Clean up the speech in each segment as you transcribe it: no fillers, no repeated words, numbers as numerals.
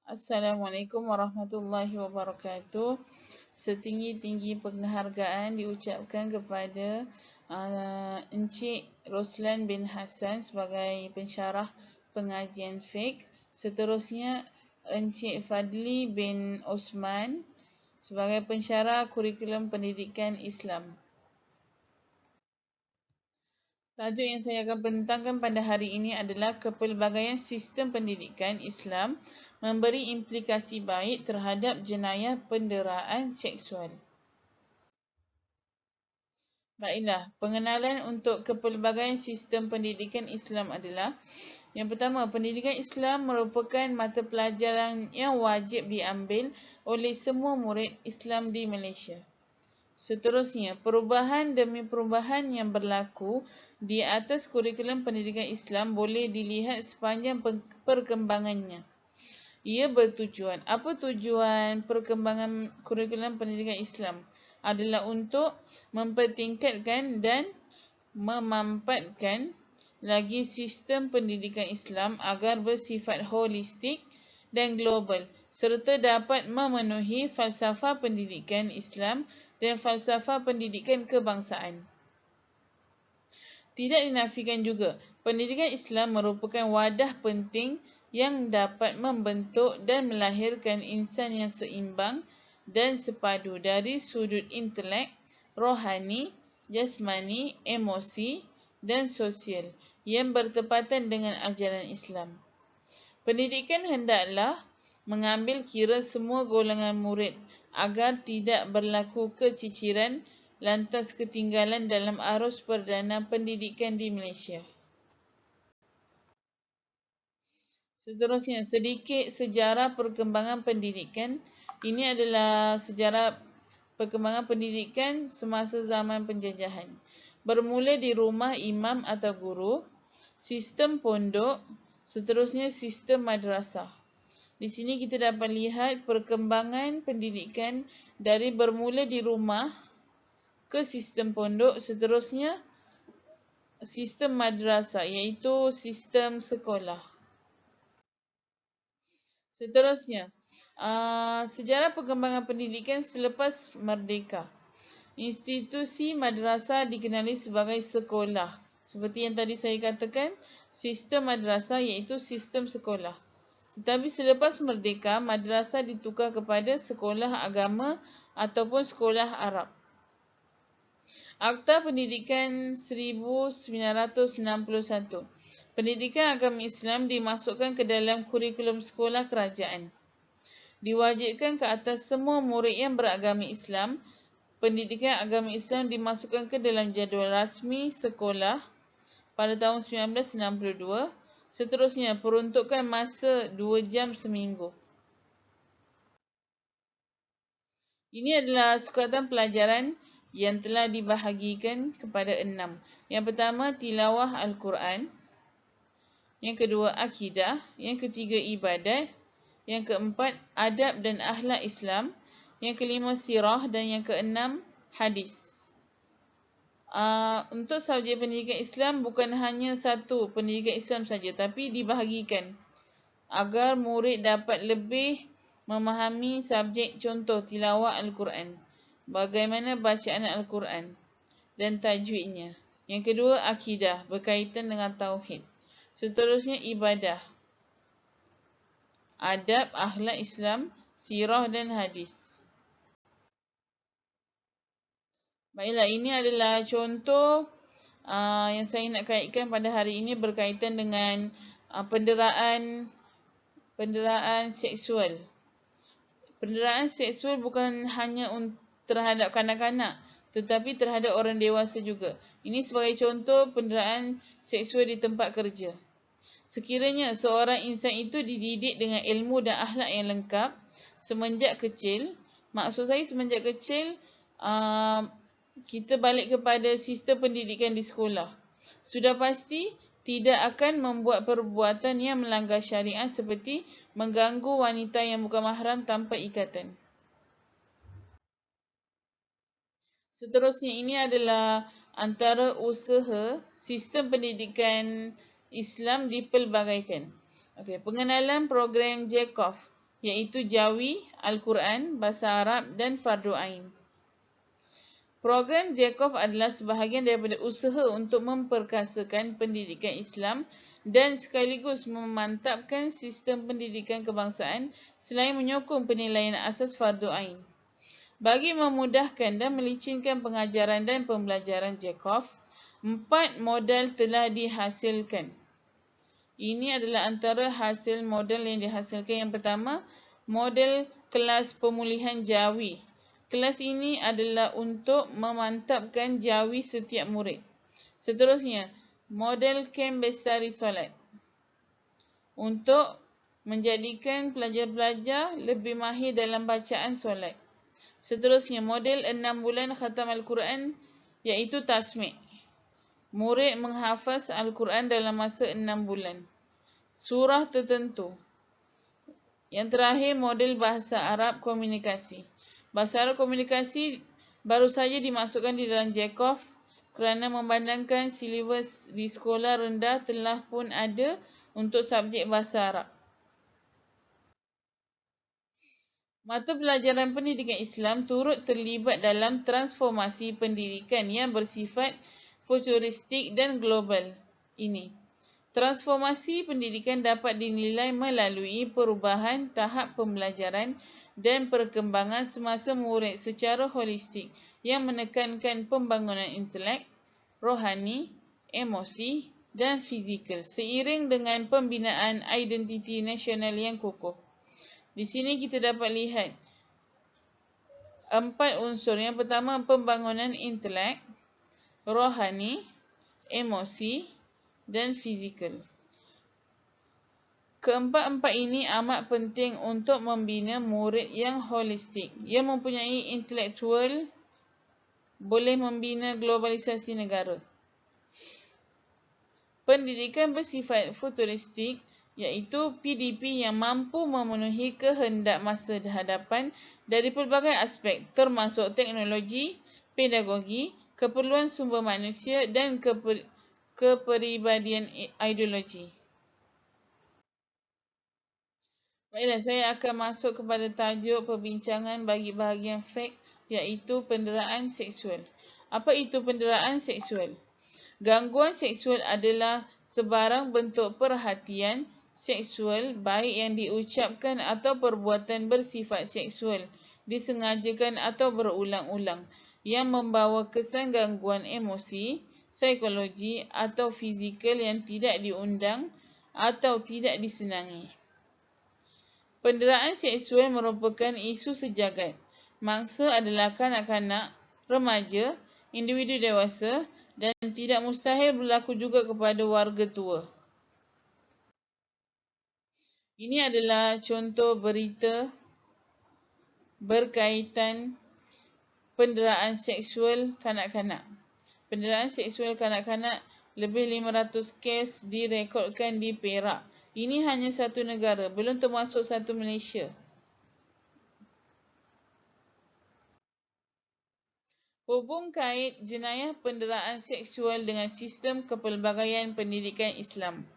Assalamualaikum warahmatullahi wabarakatuh. Setinggi-tinggi penghargaan diucapkan kepada Encik Roslan bin Hassan sebagai pensyarah pengajian fiqh. Seterusnya Encik Fadli bin Osman sebagai pensyarah kurikulum pendidikan Islam. Tajuk yang saya akan bentangkan pada hari ini adalah kepelbagaian sistem pendidikan Islam memberi implikasi baik terhadap jenayah penderaan seksual. Baiklah, pengenalan untuk kepelbagaian sistem pendidikan Islam adalah: yang pertama, pendidikan Islam merupakan mata pelajaran yang wajib diambil oleh semua murid Islam di Malaysia. Seterusnya, perubahan demi perubahan yang berlaku di atas kurikulum pendidikan Islam boleh dilihat sepanjang perkembangannya. Ia bertujuan. Apa tujuan perkembangan kurikulum pendidikan Islam? Adalah untuk mempertingkatkan dan memampatkan lagi sistem pendidikan Islam agar bersifat holistik dan global serta dapat memenuhi falsafah pendidikan Islam dan falsafah pendidikan kebangsaan. Tidak dinafikan juga, pendidikan Islam merupakan wadah penting yang dapat membentuk dan melahirkan insan yang seimbang dan sepadu dari sudut intelek, rohani, jasmani, emosi dan sosial yang bertepatan dengan ajaran Islam. Pendidikan hendaklah mengambil kira semua golongan murid agar tidak berlaku keciciran lantas ketinggalan dalam arus perdana pendidikan di Malaysia. Seterusnya, sedikit sejarah perkembangan pendidikan. Ini adalah sejarah perkembangan pendidikan semasa zaman penjajahan. Bermula di rumah imam atau guru, sistem pondok, seterusnya sistem madrasah. Di sini kita dapat lihat perkembangan pendidikan dari bermula di rumah ke sistem pondok, seterusnya sistem madrasah iaitu sistem sekolah. Seterusnya, sejarah perkembangan pendidikan selepas merdeka. Institusi madrasah dikenali sebagai sekolah. Seperti yang tadi saya katakan, sistem madrasah iaitu sistem sekolah. Tetapi selepas merdeka, madrasah ditukar kepada sekolah agama ataupun sekolah Arab. Akta Pendidikan 1961. Pendidikan agama Islam dimasukkan ke dalam kurikulum sekolah kerajaan. Diwajibkan ke atas semua murid yang beragama Islam. Pendidikan agama Islam dimasukkan ke dalam jadual rasmi sekolah pada tahun 1962. Seterusnya, peruntukan masa 2 jam seminggu. Ini adalah sukatan pelajaran yang telah dibahagikan kepada 6. Yang pertama, tilawah Al-Quran. Yang kedua, akidah. Yang ketiga, ibadat. Yang keempat, adab dan akhlak Islam. Yang kelima, sirah. Dan yang keenam, hadis. Untuk subjek pendidikan Islam bukan hanya satu pendidikan Islam saja, tapi dibahagikan agar murid dapat lebih memahami subjek contoh tilawah Al-Quran, bagaimana bacaan Al-Quran dan tajwidnya. Yang kedua, akidah berkaitan dengan tauhid. Seterusnya, ibadah, adab, akhlak Islam, sirah dan hadis. Baiklah, ini adalah contoh yang saya nak kaitkan pada hari ini berkaitan dengan penderaan seksual. Penderaan seksual bukan hanya terhadap kanak-kanak, tetapi terhadap orang dewasa juga. Ini sebagai contoh penderaan seksual di tempat kerja. Sekiranya seorang insan itu dididik dengan ilmu dan akhlak yang lengkap semenjak kecil, maksud saya semenjak kecil, kita balik kepada sistem pendidikan di sekolah, sudah pasti tidak akan membuat perbuatan yang melanggar syariat seperti mengganggu wanita yang bukan mahram tanpa ikatan. Seterusnya, ini adalah antara usaha sistem pendidikan Islam dipelbagaikan. Okey, pengenalan program JCOF iaitu Jawi, Al-Quran, Bahasa Arab dan Fardu Ain. Program Jacob adalah sebahagian daripada usaha untuk memperkasakan pendidikan Islam dan sekaligus memantapkan sistem pendidikan kebangsaan selain menyokong penilaian asas Fardu Ain. Bagi memudahkan dan melicinkan pengajaran dan pembelajaran Jacob, 4 model telah dihasilkan. Ini adalah antara hasil model yang dihasilkan. Yang pertama, model kelas pemulihan Jawi. Kelas ini adalah untuk memantapkan Jawi setiap murid. Seterusnya, model kem bestari solat. Untuk menjadikan pelajar-pelajar lebih mahir dalam bacaan solat. Seterusnya, model 6 bulan khatam Al-Quran iaitu tasmi'. Murid menghafaz Al-Quran dalam masa 6 bulan. Surah tertentu. Yang terakhir, model bahasa Arab komunikasi. Bahasa Arab komunikasi baru saja dimasukkan di dalam Jacob kerana memandangkan silibus di sekolah rendah telah pun ada untuk subjek bahasa Arab. Mata pelajaran pendidikan Islam turut terlibat dalam transformasi pendidikan yang bersifat futuristik dan global ini. Transformasi pendidikan dapat dinilai melalui perubahan tahap pembelajaran dan perkembangan semasa murid secara holistik yang menekankan pembangunan intelek, rohani, emosi dan fizikal seiring dengan pembinaan identiti nasional yang kukuh. Di sini kita dapat lihat 4 unsur. Yang pertama, pembangunan intelek, rohani, emosi dan fizikal. Keempat-empat ini amat penting untuk membina murid yang holistik, yang mempunyai intelektual, boleh membina globalisasi negara. Pendidikan bersifat futuristik iaitu PDP yang mampu memenuhi kehendak masa hadapan dari pelbagai aspek termasuk teknologi, pedagogi, keperluan sumber manusia dan kepribadian ideologi. Baiklah, saya akan masuk kepada tajuk perbincangan bagi bahagian fakt iaitu penderaan seksual. Apa itu penderaan seksual? Gangguan seksual adalah sebarang bentuk perhatian seksual baik yang diucapkan atau perbuatan bersifat seksual, disengajakan atau berulang-ulang yang membawa kesan gangguan emosi, psikologi atau fizikal yang tidak diundang atau tidak disenangi. Penderaan seksual merupakan isu sejagat. Mangsa adalah kanak-kanak, remaja, individu dewasa dan tidak mustahil berlaku juga kepada warga tua. Ini adalah contoh berita berkaitan penderaan seksual kanak-kanak. Penderaan seksual kanak-kanak lebih 500 kes direkodkan di Perak. Ini hanya satu negara, belum termasuk satu Malaysia. Hubung kait jenayah penderaan seksual dengan sistem kepelbagaian pendidikan Islam.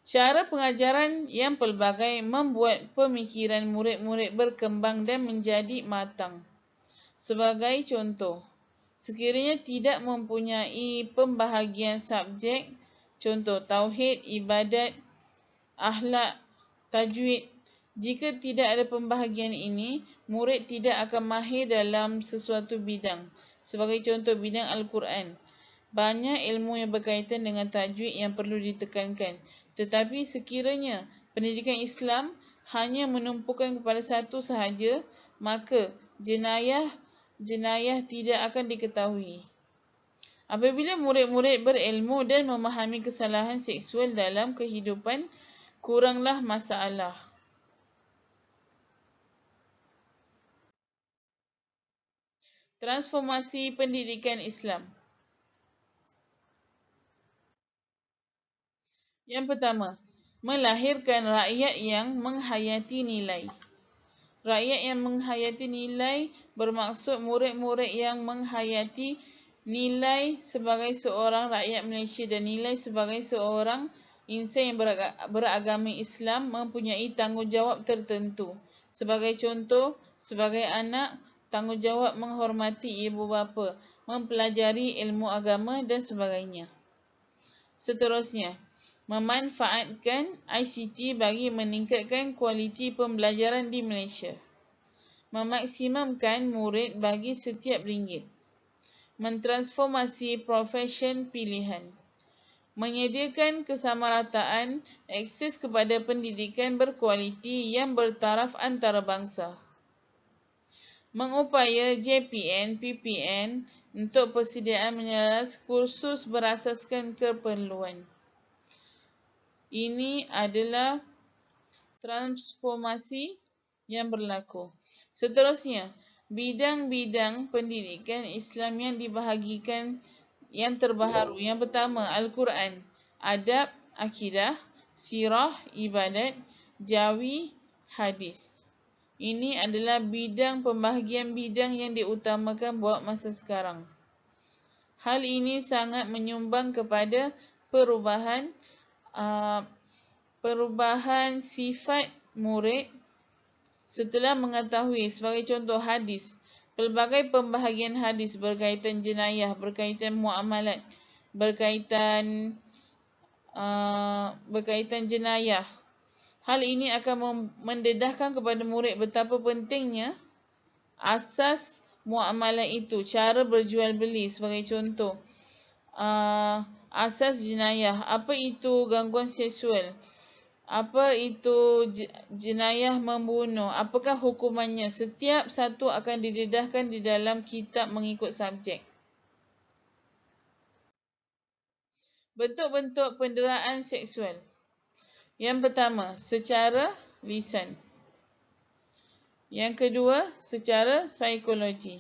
Cara pengajaran yang pelbagai membuat pemikiran murid-murid berkembang dan menjadi matang. Sebagai contoh, sekiranya tidak mempunyai pembahagian subjek, contoh tauhid, ibadat, akhlak, tajwid. Jika tidak ada pembahagian ini, murid tidak akan mahir dalam sesuatu bidang. Sebagai contoh, bidang Al-Quran. Banyak ilmu yang berkaitan dengan tajwid yang perlu ditekankan. Tetapi sekiranya pendidikan Islam hanya menumpukan kepada satu sahaja, maka jenayah tidak akan diketahui. Apabila murid-murid berilmu dan memahami kesalahan seksual dalam kehidupan, kuranglah masalah. Transformasi pendidikan Islam. Yang pertama, melahirkan rakyat yang menghayati nilai. Rakyat yang menghayati nilai bermaksud murid-murid yang menghayati nilai sebagai seorang rakyat Malaysia dan nilai sebagai seorang insan yang beragama Islam mempunyai tanggungjawab tertentu. Sebagai contoh, sebagai anak, tanggungjawab menghormati ibu bapa, mempelajari ilmu agama dan sebagainya. Seterusnya, memanfaatkan ICT bagi meningkatkan kualiti pembelajaran di Malaysia. Memaksimumkan murid bagi setiap ringgit. Mentransformasi profesyen pilihan. Menyediakan kesamarataan akses kepada pendidikan berkualiti yang bertaraf antarabangsa. Mengupaya JPN, PPN untuk persediaan menyelas kursus berasaskan keperluan. Ini adalah transformasi yang berlaku. Seterusnya, bidang-bidang pendidikan Islam yang dibahagikan yang terbaharu. Yang pertama, Al-Quran, adab, akidah, sirah, ibadat, jawi, hadis. Ini adalah bidang pembahagian bidang yang diutamakan buat masa sekarang. Hal ini sangat menyumbang kepada perubahan sifat murid setelah mengetahui. Sebagai contoh, hadis. Pelbagai pembahagian hadis berkaitan jenayah, berkaitan muamalat, berkaitan jenayah. Hal ini akan mendedahkan kepada murid betapa pentingnya asas muamalat itu, cara berjual beli. Sebagai contoh, asas jenayah, apa itu gangguan seksual, apa itu jenayah membunuh, apakah hukumannya. Setiap satu akan didedahkan di dalam kitab mengikut subjek. Bentuk-bentuk penderaan seksual. Yang pertama, secara lisan. Yang kedua, secara psikologi.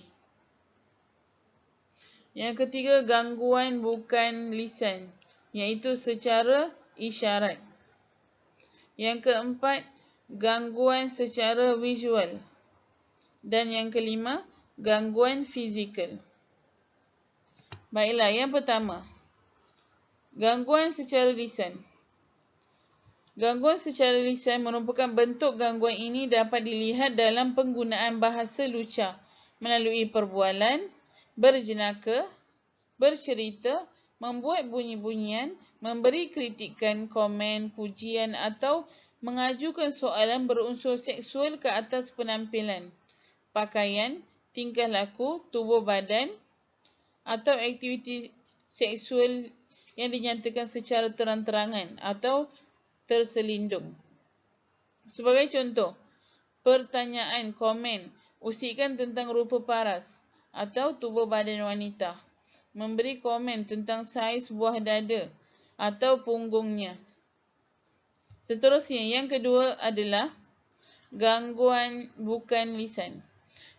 Yang ketiga, gangguan bukan lisan, iaitu secara isyarat. Yang keempat, gangguan secara visual. Dan yang kelima, gangguan fizikal. Baiklah, yang pertama, gangguan secara lisan. Gangguan secara lisan merupakan bentuk gangguan ini dapat dilihat dalam penggunaan bahasa lucah melalui perbualan, berjenaka, bercerita, membuat bunyi-bunyian, memberi kritikan, komen, pujian atau mengajukan soalan berunsur seksual ke atas penampilan, pakaian, tingkah laku, tubuh badan atau aktiviti seksual yang dinyatakan secara terang-terangan atau terselindung. Sebagai contoh, pertanyaan, komen, usikan tentang rupa paras atau tubuh badan wanita, memberi komen tentang saiz buah dada atau punggungnya. Seterusnya, yang kedua adalah gangguan bukan lisan.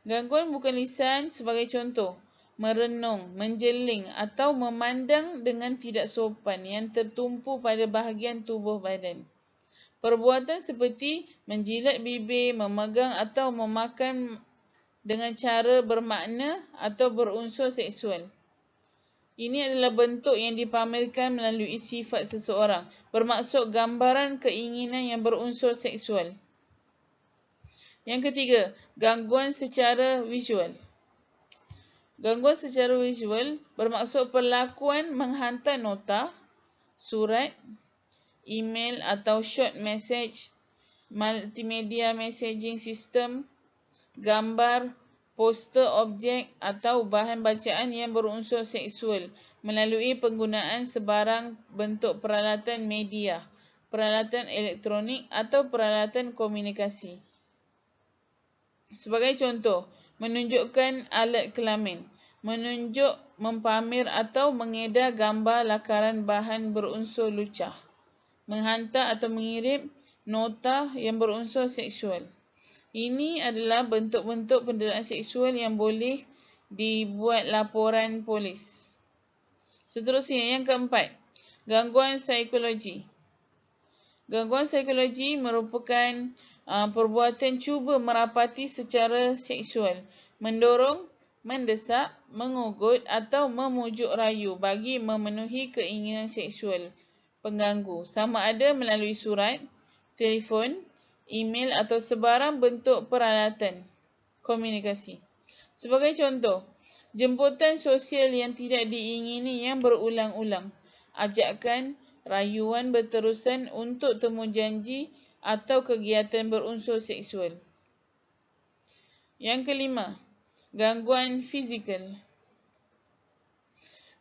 Gangguan bukan lisan sebagai contoh, merenung, menjeling atau memandang dengan tidak sopan yang tertumpu pada bahagian tubuh badan. Perbuatan seperti menjilat bibir, memegang atau memakan dengan cara bermakna atau berunsur seksual. Ini adalah bentuk yang dipamerkan melalui sifat seseorang, bermaksud gambaran keinginan yang berunsur seksual. Yang ketiga, gangguan secara visual. Gangguan secara visual bermaksud perlakuan menghantar nota, surat, email atau short message, multimedia messaging system, gambar, poster objek atau bahan bacaan yang berunsur seksual melalui penggunaan sebarang bentuk peralatan media, peralatan elektronik atau peralatan komunikasi. Sebagai contoh, menunjukkan alat kelamin, menunjuk, mempamer atau mengedar gambar lakaran bahan berunsur lucah, menghantar atau mengirim nota yang berunsur seksual. Ini adalah bentuk-bentuk penderaan seksual yang boleh dibuat laporan polis. Seterusnya, yang keempat, gangguan psikologi. Gangguan psikologi merupakan perbuatan cuba merapati secara seksual, mendorong, mendesak, mengugut atau memujuk rayu bagi memenuhi keinginan seksual, pengganggu, sama ada melalui surat, telefon, email atau sebarang bentuk peralatan komunikasi. Sebagai contoh, jemputan sosial yang tidak diingini yang berulang-ulang, ajakan, rayuan berterusan untuk temu janji atau kegiatan berunsur seksual. Yang kelima, gangguan fizikal.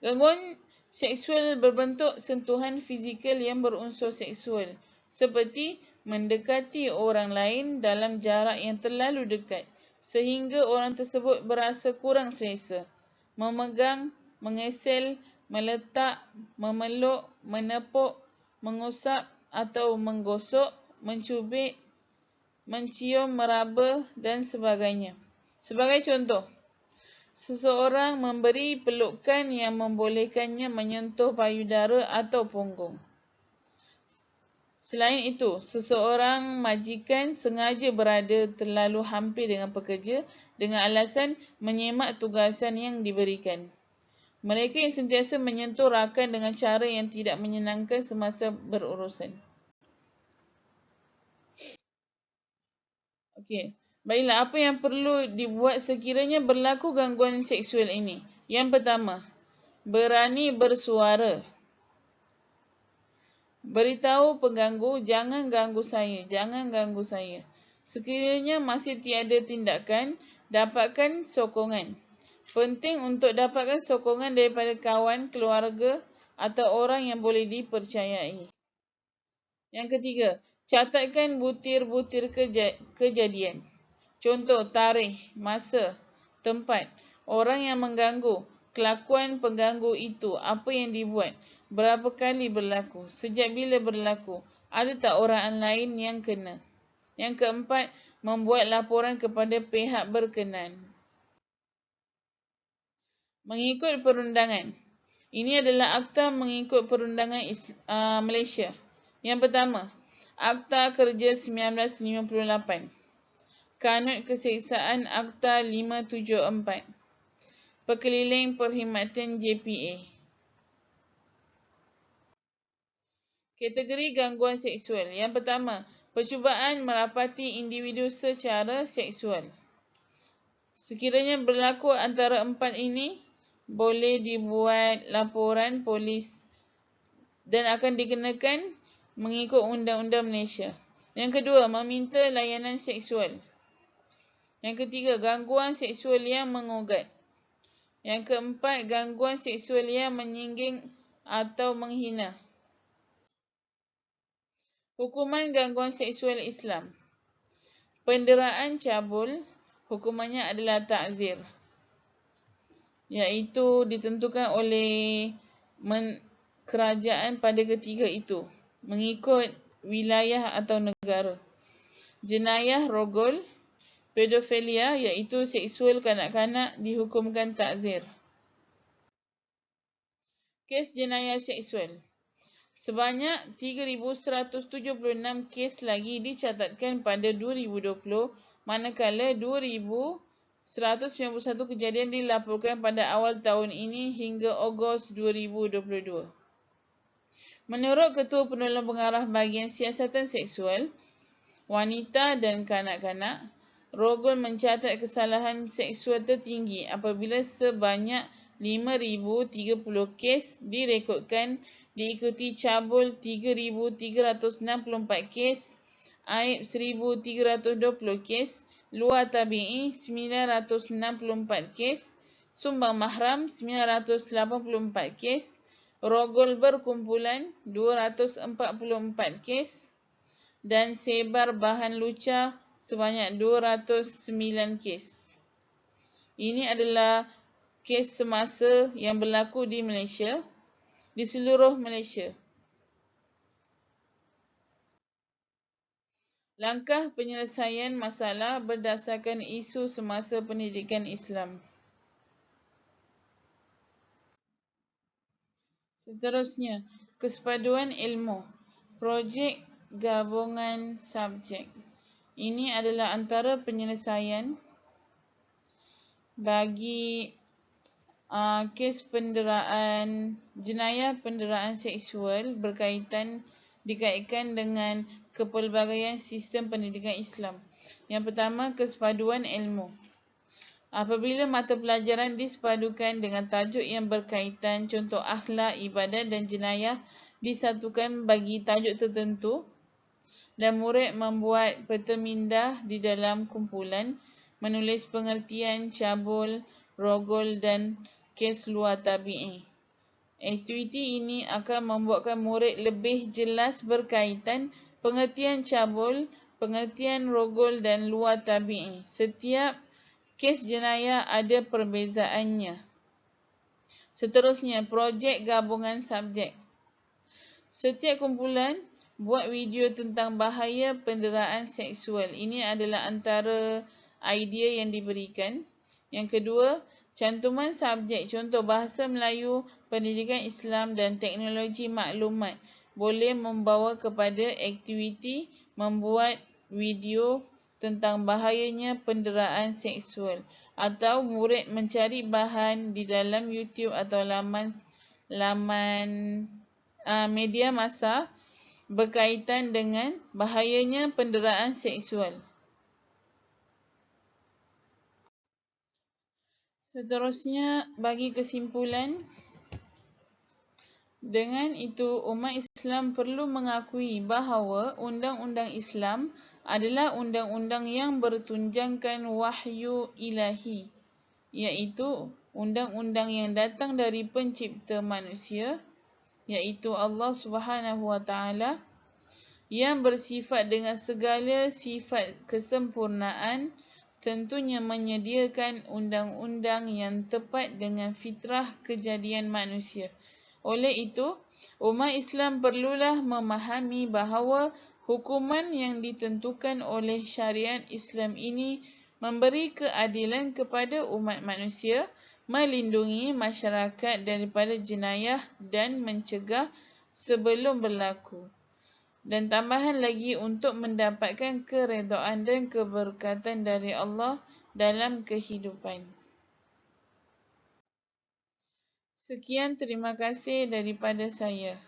Gangguan seksual berbentuk sentuhan fizikal yang berunsur seksual, seperti mendekati orang lain dalam jarak yang terlalu dekat, sehingga orang tersebut berasa kurang selesa. Memegang, mengesel, meletak, memeluk, menepuk, mengusap atau menggosok, mencubit, mencium, meraba dan sebagainya. Sebagai contoh, seseorang memberi pelukan yang membolehkannya menyentuh payudara atau punggung. Selain itu, seseorang majikan sengaja berada terlalu hampir dengan pekerja dengan alasan menyemak tugasan yang diberikan. Mereka yang sentiasa menyentuh rakan dengan cara yang tidak menyenangkan semasa berurusan. Okey. Baiklah, apa yang perlu dibuat sekiranya berlaku gangguan seksual ini? Yang pertama, berani bersuara. Beritahu pengganggu, jangan ganggu saya, jangan ganggu saya. Sekiranya masih tiada tindakan, dapatkan sokongan. Penting untuk dapatkan sokongan daripada kawan, keluarga atau orang yang boleh dipercayai. Yang ketiga, catatkan butir-butir kejadian. Contoh, tarikh, masa, tempat, orang yang mengganggu, kelakuan pengganggu itu, apa yang dibuat, berapa kali berlaku, sejak bila berlaku, ada tak orang lain yang kena. Yang keempat, membuat laporan kepada pihak berkenan. Mengikut perundangan. Ini adalah akta mengikut perundangan Malaysia. Yang pertama, Akta Kerja 1958. Kanun Keseksaan Akta 574. Perkeliling Perkhidmatan JPA. Kategori gangguan seksual. Yang pertama, percubaan merapati individu secara seksual. Sekiranya berlaku antara empat ini, boleh dibuat laporan polis dan akan dikenakan mengikut Undang-Undang Malaysia. Yang kedua, meminta layanan seksual. Yang ketiga, gangguan seksual yang mengugat. Yang keempat, gangguan seksual yang menyingging atau menghina. Hukuman gangguan seksual Islam. Penderaan cabul, hukumannya adalah ta'zir, iaitu ditentukan oleh kerajaan pada ketika itu, mengikut wilayah atau negara. Jenayah rogol. Pedofilia, iaitu seksual kanak-kanak, dihukumkan ta'zir. Kes jenayah seksual. Sebanyak 3,176 kes lagi dicatatkan pada 2020, manakala 2,191 kejadian dilaporkan pada awal tahun ini hingga Ogos 2022. Menurut Ketua Penolong Pengarah Bahagian Siasatan Seksual, Wanita dan Kanak-kanak, Rogol mencatat kesalahan seksual tertinggi apabila sebanyak 5,030 kes direkodkan, diikuti cabul 3,364 kes, aib 1,320 kes, luar tabi'i 964 kes, sumbang mahram 984 kes, rogol berkumpulan 244 kes dan sebar bahan lucah sebanyak 209 kes. Ini adalah kes semasa yang berlaku di Malaysia, di seluruh Malaysia. Langkah penyelesaian masalah berdasarkan isu semasa pendidikan Islam. Seterusnya, kesepaduan ilmu. Projek gabungan subjek. Ini adalah antara penyelesaian bagi kes jenayah penderaan seksual dikaitkan dengan kepelbagaian sistem pendidikan Islam. Yang pertama, kesepaduan ilmu. Apabila mata pelajaran disepadukan dengan tajuk yang berkaitan, contoh akhlak, ibadat dan jenayah disatukan bagi tajuk tertentu, dan murid membuat peta mindah di dalam kumpulan, menulis pengertian cabul, rogol dan kes luar tabi'i. Aktiviti ini akan membuatkan murid lebih jelas berkaitan pengertian cabul, pengertian rogol dan luar tabi'i. Setiap kes jenayah ada perbezaannya. Seterusnya, projek gabungan subjek. Setiap kumpulan buat video tentang bahaya penderaan seksual. Ini adalah antara idea yang diberikan. Yang kedua, cantuman subjek. Contoh bahasa Melayu, pendidikan Islam dan teknologi maklumat boleh membawa kepada aktiviti membuat video tentang bahayanya penderaan seksual, atau murid mencari bahan di dalam YouTube atau laman media massa berkaitan dengan bahayanya penderaan seksual. Seterusnya, bagi kesimpulan, dengan itu umat Islam perlu mengakui bahawa undang-undang Islam adalah undang-undang yang bertunjangkan wahyu ilahi, iaitu undang-undang yang datang dari pencipta manusia, iaitu Allah Subhanahu Wa Taala, yang bersifat dengan segala sifat kesempurnaan, tentunya menyediakan undang-undang yang tepat dengan fitrah kejadian manusia. Oleh itu, umat Islam perlulah memahami bahawa hukuman yang ditentukan oleh syariat Islam ini memberi keadilan kepada umat manusia, melindungi masyarakat daripada jenayah dan mencegah sebelum berlaku. Dan tambahan lagi untuk mendapatkan keredaan dan keberkatan dari Allah dalam kehidupan. Sekian, terima kasih daripada saya.